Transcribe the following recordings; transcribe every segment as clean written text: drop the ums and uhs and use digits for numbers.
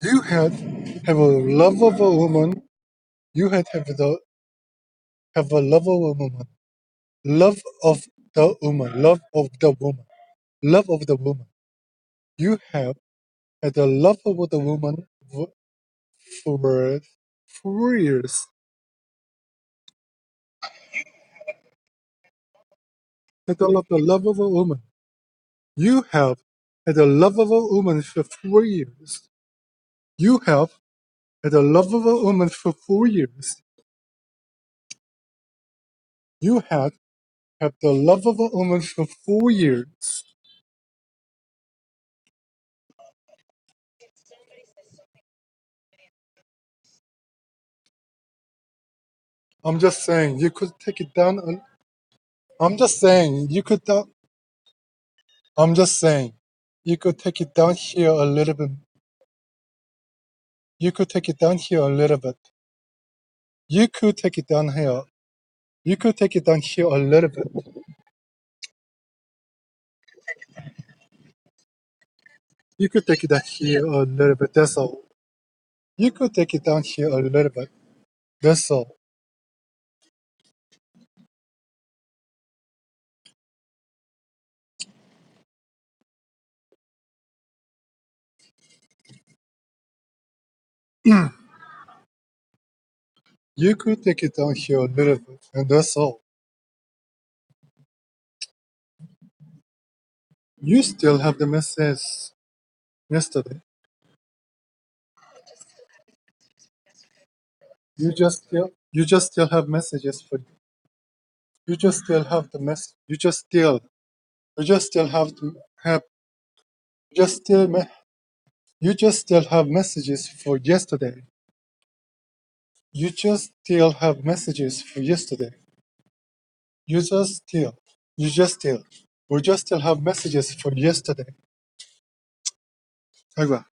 You had have a love of a woman. You had have a love of a woman. Love of the woman. Love of the woman. Love of the woman. You have had a love of the woman for 4 years. Had a love of a woman. You have had a love of a woman for 4 years. You have had a love of a woman for 4 years. You had the love of a woman for 4 years. I'm just saying you could take it down. I'm just saying you could. I'm just saying you could take it down here a little bit. You could take it down here a little bit. You could take it down here. You could take it down here a little bit. You could take it down here a little bit. That's all. You could take it down here a little bit. That's all. You could take it down here a little bit, and that's all. You still have the message yesterday. You just still have messages for you. You just still have the mess. You just still have to have. You just still me- you just still have messages for yesterday. You just still have messages for yesterday. You just still. You just still. We just still have messages for yesterday. 아이고야.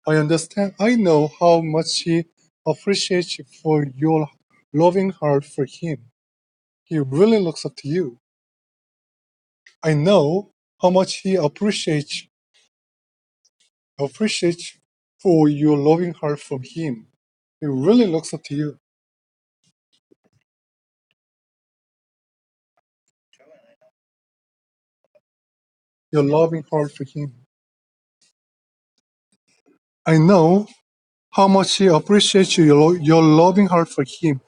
I understand. I know how much he appreciates you for your loving heart for him. He really looks up to you. I know how much he appreciates for your loving heart from him. He really looks up to you. Your loving heart for him. I know how much he appreciates you, your loving heart for him.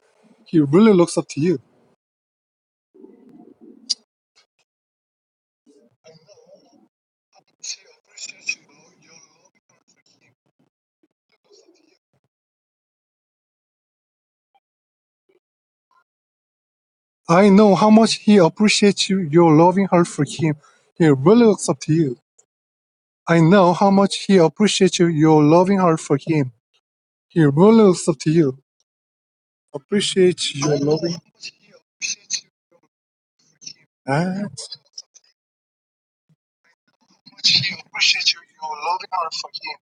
He really looks up to you. I know how much he appreciates you, your loving heart for him. He really looks up to you. I know how much he appreciates you, your loving heart for him. He really looks up to you. Appreciates your loving. Ah, he appreciates you, your loving heart for him.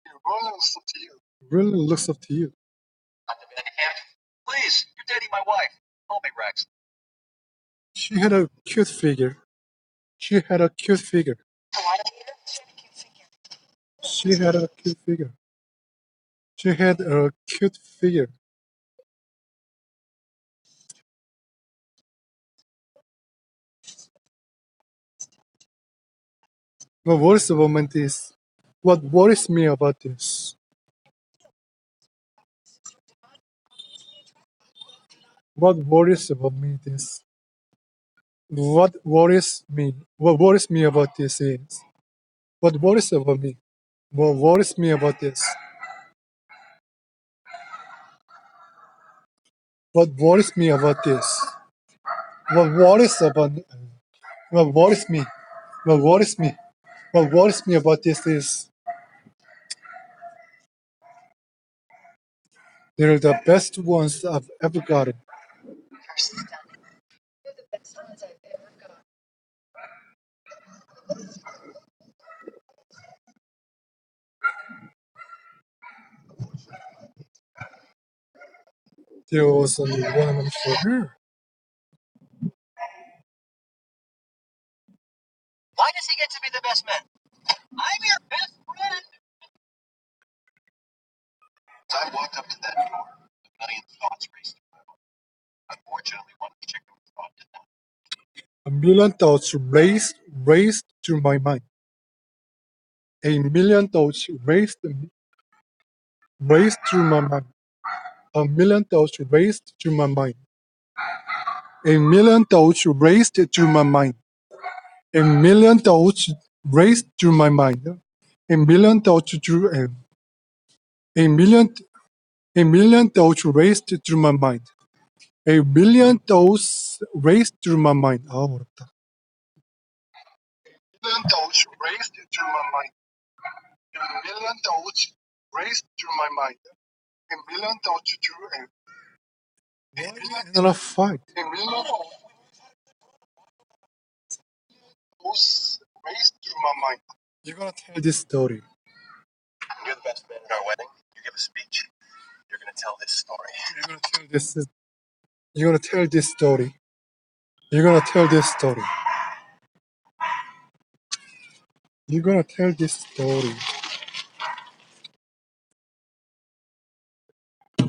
He really looks up to you. Really looks up to you. Please, you're dating my wife. Call me Rex. She had a cute figure. She had a cute figure. She had a cute figure. She had a cute figure. What worries about this? What worries me about this? What worries about me this? What worries me about this is what worries about me. What worries me about this? What worries me about this? What worries about what worries me? What worries me? What worries me about this is they're the best ones I've ever gotten. There was only one of them for her. Why does he get to be the best man? I'm your best friend. As I walked up to that door, a million thoughts raced through my mind. Unfortunately, one particular thought did not. A million thoughts raced through my mind. A million thoughts raced through my mind. A million thoughts raced through my mind. A million thoughts raced through my mind. A million thoughts raced through my mind. A million thoughts through a million a million thoughts raced through my mind. A million thoughts raced through my mind. 아 어렵다. A million thoughts raced through my mind. A million thoughts raced through my mind. A million thoughts through a another fight. A million thoughts raced through my mind. You're gonna tell this story. You're the best man at our wedding. You give a speech. You're going to tell this story. You're gonna tell this. You're gonna tell this story. You're gonna tell this story. You're gonna tell this story.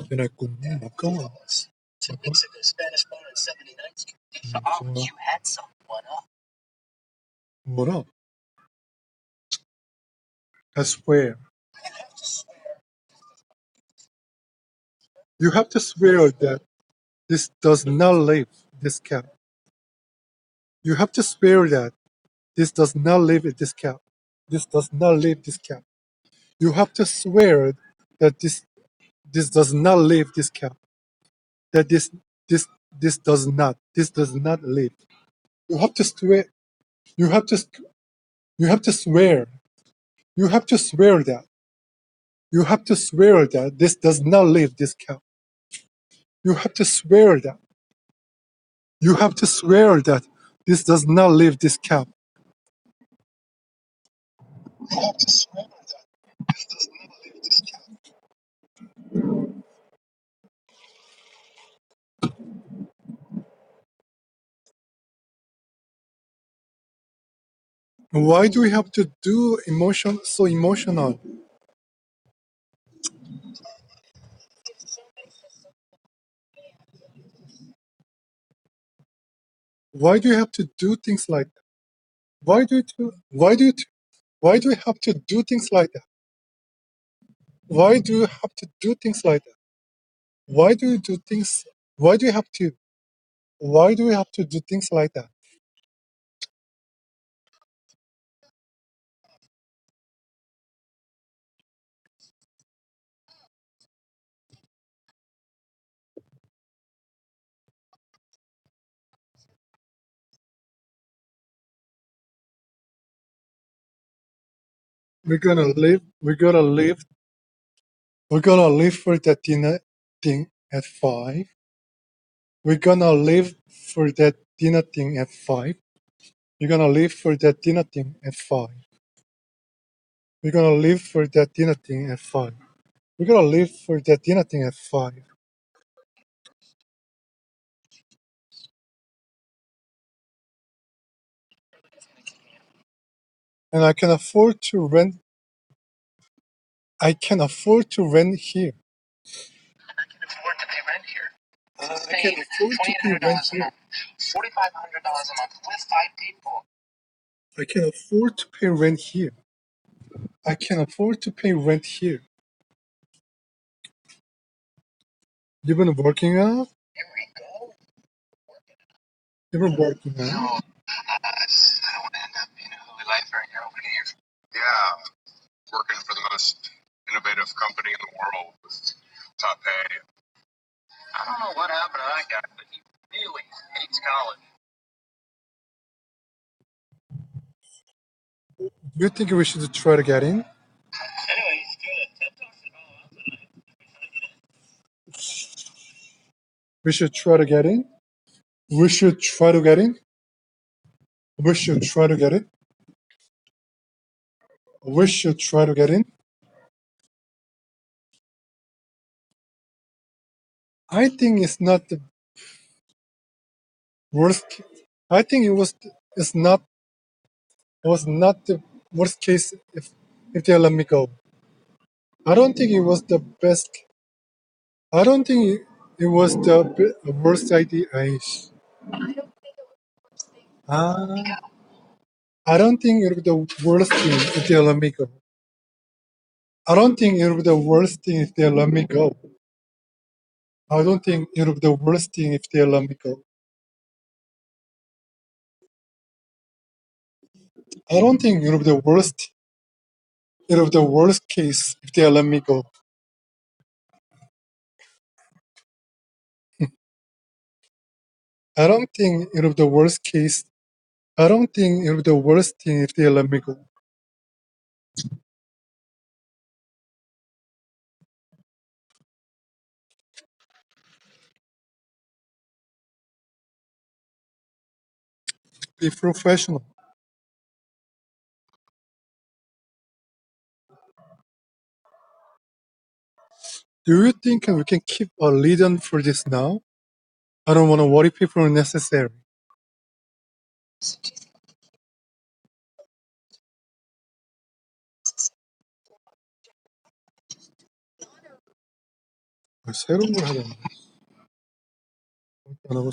Then I couldn't. Come on. 2 weeks ago, Spanish bar on 79th Street. You had someone up. What up? I swear. You have to swear that this does not leave this cap. You have to swear that this does not leave this cap. This does not leave this cap. You have to swear that this does not leave this cap. That this does not leave. You have to swear. You have to you have to swear. You have to swear that. You have to swear that this does not leave this cap. You have to swear that. You have to swear that this does not leave this cap. You have to swear that this does not leave this cap. Why do we have to do so emotional? Why do you have to do things like that? Why do we have to do things like that? Why do you have to do things like that? Why do you do things? Why do you have to? Why do we have to do things like that? We're gonna live. We're gonna live. We're gonna live for that dinner thing at 5. We're gonna live for that dinner thing at 5. You're gonna live for that dinner thing at 5. We're gonna live for that dinner thing at 5. We're gonna live for that dinner thing at 5. And I can afford to rent. I can afford to rent here. I can afford to pay rent here. I can afford to pay rent $2,800 a here. month. $4,500 a month with 5 people. I can afford to pay rent here. I can afford to pay rent here. You've been working out? Here we go. You've been working So, out? I don't want to end up being a holy lifer in your opening years. Yeah, working for the most innovative company in the world with top pay. I don't know what happened to that guy, but he really hates college. Do you think we should try to get in? Anyway, he's doing a TED Talk tomorrow tonight. We should try to get in? We should try to get in? We should try to get in? We should try to get in? I think it's not the worst. I think it was. It's not. Was not the worst case if they let me go. I don't think it was the best. I don't think it was the worst idea. Ah, I don't think it was the worst thing if they let me go. I don't think it was the worst thing if they let me go. I don't think it was the worst thing if they let me go. I don't think it was the worst. It was the worst case if they let me go. I don't think it was the worst case. I don't think it was the worst thing if they let me go. Be professional. Do you think we can keep a lead on for this now? I don't want to worry people unnecessary. 새로운 걸 하려나? 안 하고